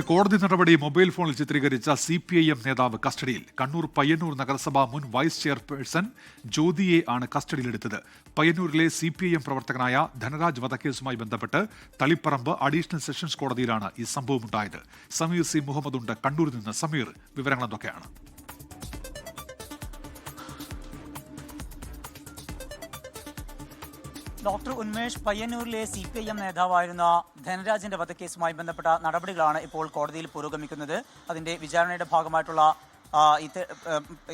കോടതി നടപടി മൊബൈൽ ഫോണിൽ ചിത്രീകരിച്ച CPIM നേതാവ് കസ്റ്റഡിയിൽ. കണ്ണൂർ പയ്യന്നൂർ നഗരസഭ മുൻ വൈസ് ചെയർപേഴ്സൺ ജ്യോതിയെ ആണ് കസ്റ്റഡിയിലെടുത്തത്. പയ്യന്നൂരിലെ CPIM പ്രവർത്തകനായ ധനരാജ് വധക്കേസുമായി ബന്ധപ്പെട്ട് തളിപ്പറമ്പ് അഡീഷണൽ സെഷൻസ് കോടതിയിലാണ് ഈ സംഭവമുണ്ടായത്. സമീർ C. മുഹമ്മദ് ഉണ്ട് കണ്ണൂരിൽ നിന്ന്. സമീർ, വിവരങ്ങൾ എന്തൊക്കെയാണ്? ഡോക്ടർ ഉന്മേഷ്, പയ്യന്നൂരിലെ CPIM നേതാവായിരുന്ന ധനരാജിന്റെ വധക്കേസുമായി ബന്ധപ്പെട്ട നടപടികളാണ് ഇപ്പോൾ കോടതിയിൽ പുരോഗമിക്കുന്നത്. അതിന്റെ വിചാരണയുടെ ഭാഗമായിട്ടുള്ള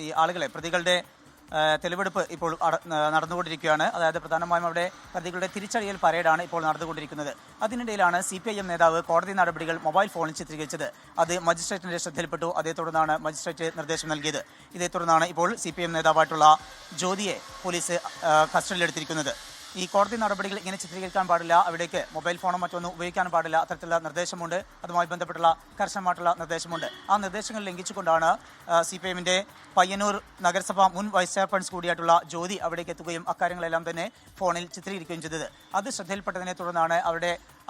ഈ ആളുകളെ പ്രതികളുടെ തെളിവെടുപ്പ് ഇപ്പോൾ നടന്നുകൊണ്ടിരിക്കുകയാണ്. അതായത് പ്രധാനമായും അവിടെ പ്രതികളുടെ തിരിച്ചറിയൽ പരേഡാണ് ഇപ്പോൾ നടന്നുകൊണ്ടിരിക്കുന്നത്. അതിനിടയിലാണ് CPIM നേതാവ് കോടതി നടപടികൾ മൊബൈൽ ഫോണിൽ ചിത്രീകരിച്ചത്. അത് മജിസ്ട്രേറ്റിന്റെ ശ്രദ്ധയിൽപ്പെട്ടു. അതേ തുടർന്നാണ് മജിസ്ട്രേറ്റ് നിർദ്ദേശം നൽകിയത്. ഇതേ തുടർന്നാണ് ഇപ്പോൾ CPIM നേതാവായിട്ടുള്ള ജ്യോതിയെ പോലീസ് കസ്റ്റഡിയിലെടുത്തിരിക്കുന്നത്. ഈ കോടതി നടപടികൾ ഇങ്ങനെ ചിത്രീകരിക്കാൻ പാടില്ല, അവിടേക്ക് മൊബൈൽ ഫോണോ മറ്റൊന്നും ഉപയോഗിക്കാൻ പാടില്ല, അത്തരത്തിലുള്ള നിർദ്ദേശമുണ്ട്. അതുമായി ബന്ധപ്പെട്ടുള്ള കർശനമായിട്ടുള്ള നിർദ്ദേശമുണ്ട്. ആ നിർദ്ദേശങ്ങൾ ലംഘിച്ചുകൊണ്ടാണ് CPIMന്റെ പയ്യന്നൂർ നഗരസഭ മുൻ വൈസ് ചെയർപേഴ്സൺ കൂടിയായിട്ടുള്ള ജ്യോതി അവിടേക്ക് എത്തുകയും അക്കാര്യങ്ങളെല്ലാം തന്നെ ഫോണിൽ ചിത്രീകരിക്കുകയും ചെയ്തത്. അത് ശ്രദ്ധയിൽപ്പെട്ടതിനെ തുടർന്നാണ്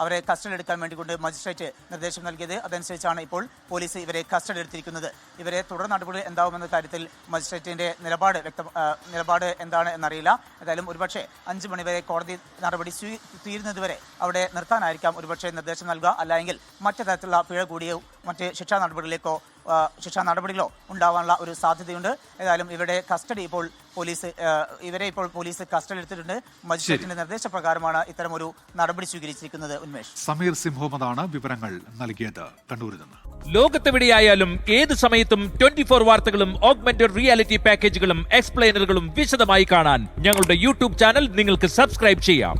അവരെ കസ്റ്റഡി എടുക്കാൻ വേണ്ടിക്കൊണ്ട് മജിസ്ട്രേറ്റ് നിർദ്ദേശം നൽകിയത്. അതനുസരിച്ചാണ് ഇപ്പോൾ പോലീസ് ഇവരെ കസ്റ്റഡി എടുത്തിരിക്കുന്നത്. ഇവരെ തുടർ നടപടി എന്താവുമെന്ന കാര്യത്തിൽ മജിസ്ട്രേറ്റിന്റെ നിലപാട് എന്താണ് എന്നറിയില്ല. ഏതായാലും ഒരുപക്ഷെ 5 മണിവരെ കോടതി നടപടി തീരുന്നതുവരെ അവിടെ നിർത്താനായിരിക്കാം ഒരുപക്ഷെ നിർദ്ദേശം നൽകുക. അല്ലെങ്കിൽ മറ്റു തരത്തിലുള്ള പിഴ കൂടിയോ മറ്റ് ശിക്ഷാ നടപടികളോ ഉണ്ടാവാനുള്ള ഒരു സാധ്യതയുണ്ട്. ഏതായാലും ഇവരുടെ കസ്റ്റഡി ഇപ്പോൾ പോലീസ് കസ്റ്റഡി എടുത്തിട്ടുണ്ട്. മജിസ്ട്രേറ്റിന്റെ നിർദ്ദേശപ്രകാരമാണ് ഇത്തരമൊരു നടപടി സ്വീകരിച്ചിരിക്കുന്നത്. ഉന്മേഷ്, സമീർ C. മുഹമ്മദാണ് വിവരങ്ങൾ നൽകിയത് കണ്ണൂരിൽ നിന്ന്. ലോകത്തെവിടെയായാലും ഏത് സമയത്തും 24 വാർത്തകളും ഓഗ്മെന്റഡ് റിയാലിറ്റി പാക്കേജുകളും എക്സ്പ്ലെയിനറുകളും വിശദമായി കാണാൻ ഞങ്ങളുടെ YouTube ചാനൽ നിങ്ങൾക്ക് സബ്സ്ക്രൈബ് ചെയ്യാം.